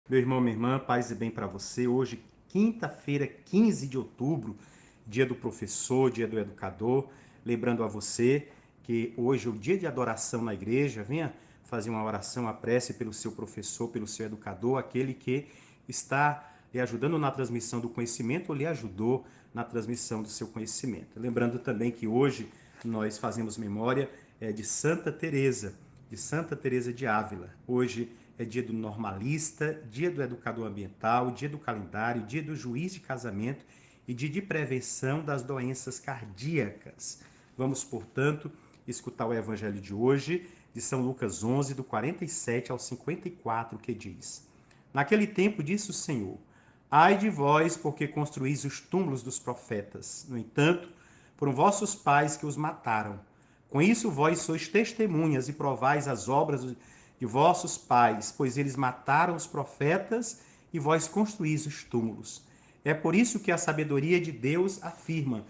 Meu irmão, minha irmã, paz e bem para você. Hoje, quinta-feira, 15 de outubro, dia do professor, dia do educador. Lembrando a você que hoje é o dia de adoração na igreja. Venha fazer uma oração, a prece pelo seu professor, pelo seu educador, aquele que está lhe ajudando na transmissão do conhecimento ou lhe ajudou na transmissão do seu conhecimento. Lembrando também que hoje nós fazemos memória de Santa Teresa de Ávila. Hoje é dia do normalista, dia do educador ambiental, dia do calendário, dia do juiz de casamento e dia de prevenção das doenças cardíacas. Vamos, portanto, escutar o evangelho de hoje, de São Lucas 11, do 47 ao 54, que diz: Naquele tempo disse o Senhor: Ai de vós, porque construís os túmulos dos profetas. No entanto, foram vossos pais que os mataram. Com isso vós sois testemunhas e provais as obras de vossos pais, pois eles mataram os profetas e vós construís os túmulos. É por isso que a sabedoria de Deus afirma: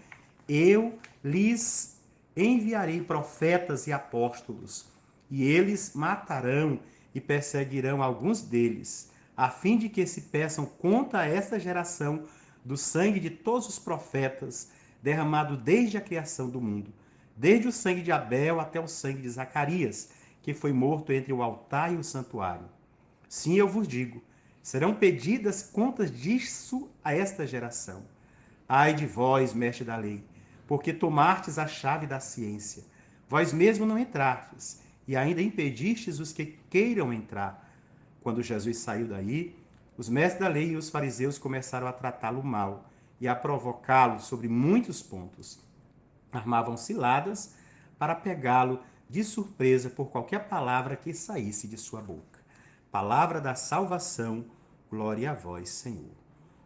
Eu lhes enviarei profetas e apóstolos, e eles matarão e perseguirão alguns deles, a fim de que se peçam conta a esta geração do sangue de todos os profetas, derramado desde a criação do mundo, desde o sangue de Abel até o sangue de Zacarias, que foi morto entre o altar e o santuário. Sim, eu vos digo, serão pedidas contas disso a esta geração. Ai de vós, mestre da lei, porque tomastes a chave da ciência. Vós mesmo não entrastes, e ainda impedistes os que queiram entrar. Quando Jesus saiu daí, os mestres da lei e os fariseus começaram a tratá-lo mal e a provocá-lo sobre muitos pontos. Armavam ciladas para pegá-lo de surpresa por qualquer palavra que saísse de sua boca. Palavra da salvação, glória a vós, Senhor.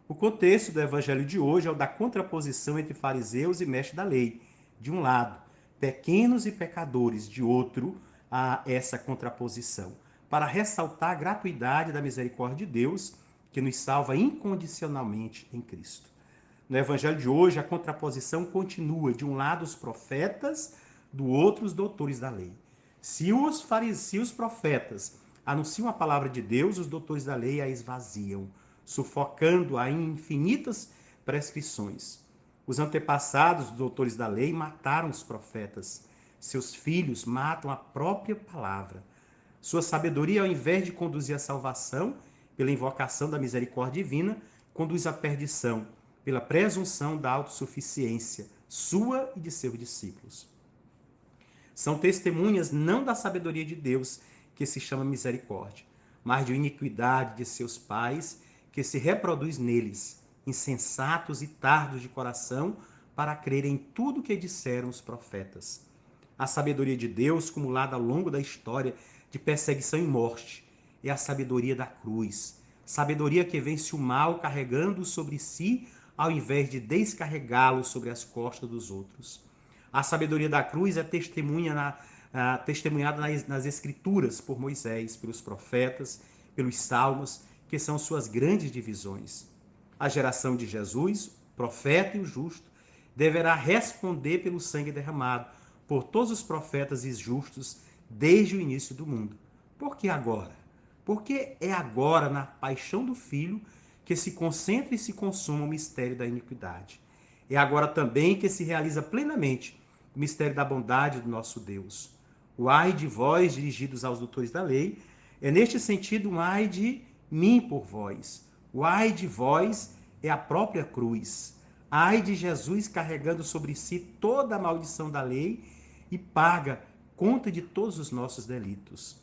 O contexto do evangelho de hoje é o da contraposição entre fariseus e mestres da lei, de um lado, pequenos e pecadores, de outro, a essa contraposição, para ressaltar a gratuidade da misericórdia de Deus, que nos salva incondicionalmente em Cristo. No evangelho de hoje, a contraposição continua, de um lado os profetas, do outro os doutores da lei. Se os profetas anunciam a palavra de Deus, os doutores da lei a esvaziam, sufocando-a em infinitas prescrições. Os antepassados dos doutores da lei mataram os profetas. Seus filhos matam a própria palavra. Sua sabedoria, ao invés de conduzir à salvação, pela invocação da misericórdia divina, conduz à perdição, pela presunção da autossuficiência, sua e de seus discípulos. São testemunhas não da sabedoria de Deus, que se chama misericórdia, mas de iniquidade de seus pais, que se reproduz neles, insensatos e tardos de coração, para crer em tudo que disseram os profetas. A sabedoria de Deus, acumulada ao longo da história de perseguição e morte, é a sabedoria da cruz. Sabedoria que vence o mal carregando sobre si, ao invés de descarregá-lo sobre as costas dos outros. A sabedoria da cruz é testemunhada nas Escrituras por Moisés, pelos profetas, pelos salmos, que são suas grandes divisões. A geração de Jesus, profeta e o justo, deverá responder pelo sangue derramado por todos os profetas e justos desde o início do mundo. Por que agora? Porque é agora, na paixão do Filho, que se concentra e se consuma o mistério da iniquidade. É agora também que se realiza plenamente o mistério da bondade do nosso Deus. O ai de vós, dirigidos aos doutores da lei, é neste sentido um ai de mim por vós. O ai de vós é a própria cruz. Ai de Jesus carregando sobre si toda a maldição da lei e paga conta de todos os nossos delitos.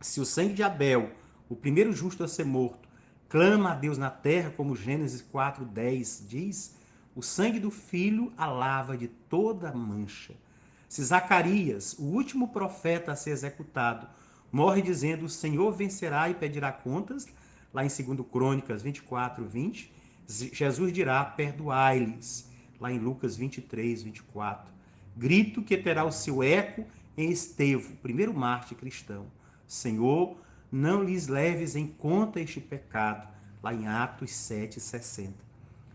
Se o sangue de Abel, o primeiro justo a ser morto, clama a Deus na terra, como Gênesis 4:10 diz, o sangue do filho a lava de toda mancha. Se Zacarias, o último profeta a ser executado, morre dizendo: O Senhor vencerá e pedirá contas, lá em 2 Crônicas 24:20, Jesus dirá: Perdoai-lhes, lá em Lucas 23:24. Grito que terá o seu eco em Estevão, primeiro mártir cristão: Senhor, não lhes leves em conta este pecado, lá em Atos 7:60.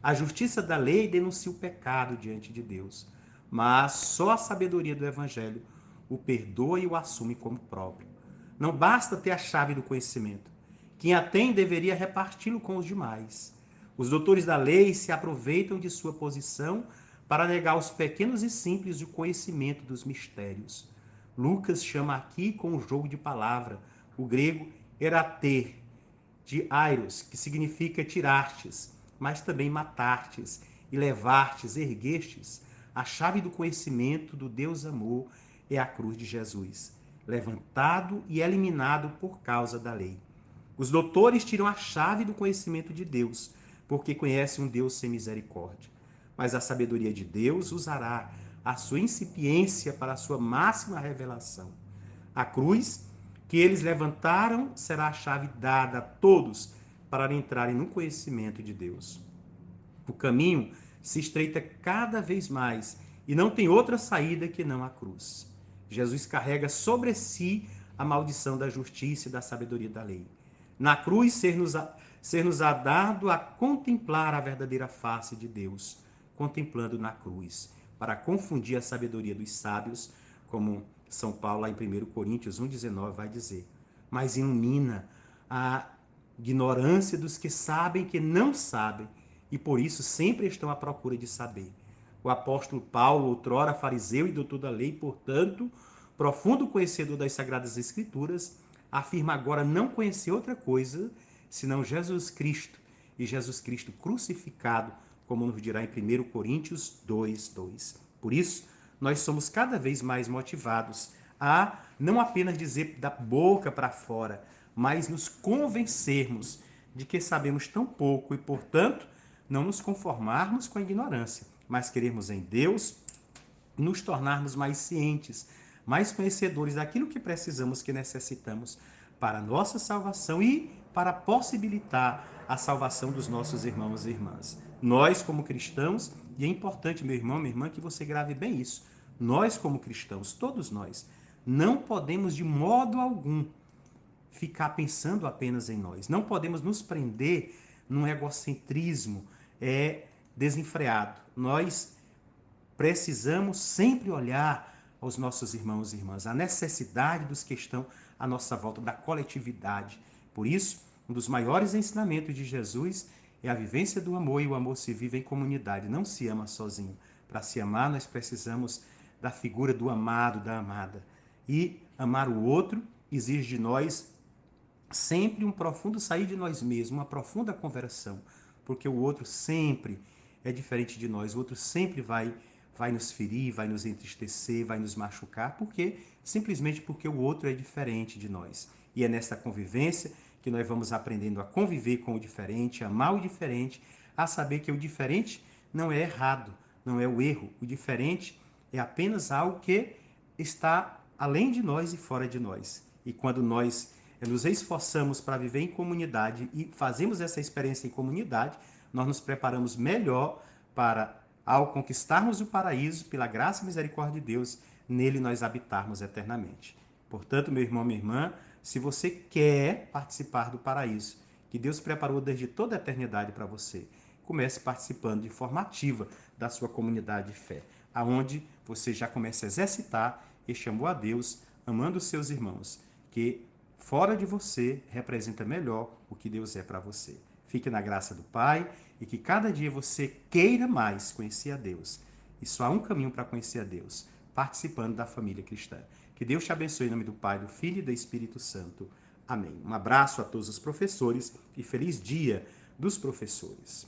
A justiça da lei denuncia o pecado diante de Deus, mas só a sabedoria do Evangelho o perdoa e o assume como próprio. Não basta ter a chave do conhecimento. Quem a tem deveria reparti-lo com os demais. Os doutores da lei se aproveitam de sua posição para negar aos pequenos e simples o conhecimento dos mistérios. Lucas chama aqui com um jogo de palavra, o grego erater, de airos, que significa tirastes, mas também matartes, e levartes, erguestes. A chave do conhecimento do Deus amor é a cruz de Jesus, levantado e eliminado por causa da lei. Os doutores tiram a chave do conhecimento de Deus, porque conhecem um Deus sem misericórdia. Mas a sabedoria de Deus usará a sua incipiência para a sua máxima revelação. A cruz que eles levantaram será a chave dada a todos para entrarem no conhecimento de Deus. O caminho se estreita cada vez mais e não tem outra saída que não a cruz. Jesus carrega sobre si a maldição da justiça e da sabedoria da lei. Na cruz, ser-nos-á dado a contemplar a verdadeira face de Deus, contemplando na cruz, para confundir a sabedoria dos sábios, como São Paulo, lá em 1 Coríntios 1,19, vai dizer. Mas ilumina a ignorância dos que sabem que não sabem, e por isso sempre estão à procura de saber. O apóstolo Paulo, outrora fariseu e doutor da lei, portanto, profundo conhecedor das Sagradas Escrituras, afirma agora não conhecer outra coisa senão Jesus Cristo, e Jesus Cristo crucificado, como nos dirá em 1 Coríntios 2:2. Por isso, nós somos cada vez mais motivados a não apenas dizer da boca para fora, mas nos convencermos de que sabemos tão pouco e, portanto, não nos conformarmos com a ignorância, mas querermos em Deus nos tornarmos mais cientes, mais conhecedores daquilo que precisamos, que necessitamos para a nossa salvação e para possibilitar a salvação dos nossos irmãos e irmãs. Nós, como cristãos, e é importante, meu irmão, minha irmã, que você grave bem isso, nós, como cristãos, todos nós, não podemos de modo algum ficar pensando apenas em nós. Não podemos nos prender num egocentrismo desenfreado. Nós precisamos sempre olhar aos nossos irmãos e irmãs, a necessidade dos que estão à nossa volta, da coletividade. Por isso, um dos maiores ensinamentos de Jesus é a vivência do amor, e o amor se vive em comunidade, não se ama sozinho. Para se amar, nós precisamos da figura do amado, da amada. E amar o outro exige de nós sempre um profundo sair de nós mesmos, uma profunda conversão, porque o outro sempre é diferente de nós, o outro sempre vai nos ferir, vai nos entristecer, vai nos machucar, simplesmente porque o outro é diferente de nós. E é nessa convivência que nós vamos aprendendo a conviver com o diferente, a amar o diferente, a saber que o diferente não é errado, não é o erro. O diferente é apenas algo que está além de nós e fora de nós. E quando nós nos esforçamos para viver em comunidade e fazemos essa experiência em comunidade, nós nos preparamos melhor para, ao conquistarmos o paraíso, pela graça e misericórdia de Deus, nele nós habitarmos eternamente. Portanto, meu irmão, minha irmã, se você quer participar do paraíso que Deus preparou desde toda a eternidade para você, comece participando de forma ativa da sua comunidade de fé, aonde você já começa a exercitar este amor a Deus, amando os seus irmãos, que fora de você representa melhor o que Deus é para você. Fique na graça do Pai e que cada dia você queira mais conhecer a Deus. E só há um caminho para conhecer a Deus, participando da família cristã. Que Deus te abençoe em nome do Pai, do Filho e do Espírito Santo. Amém. Um abraço a todos os professores e feliz Dia dos Professores.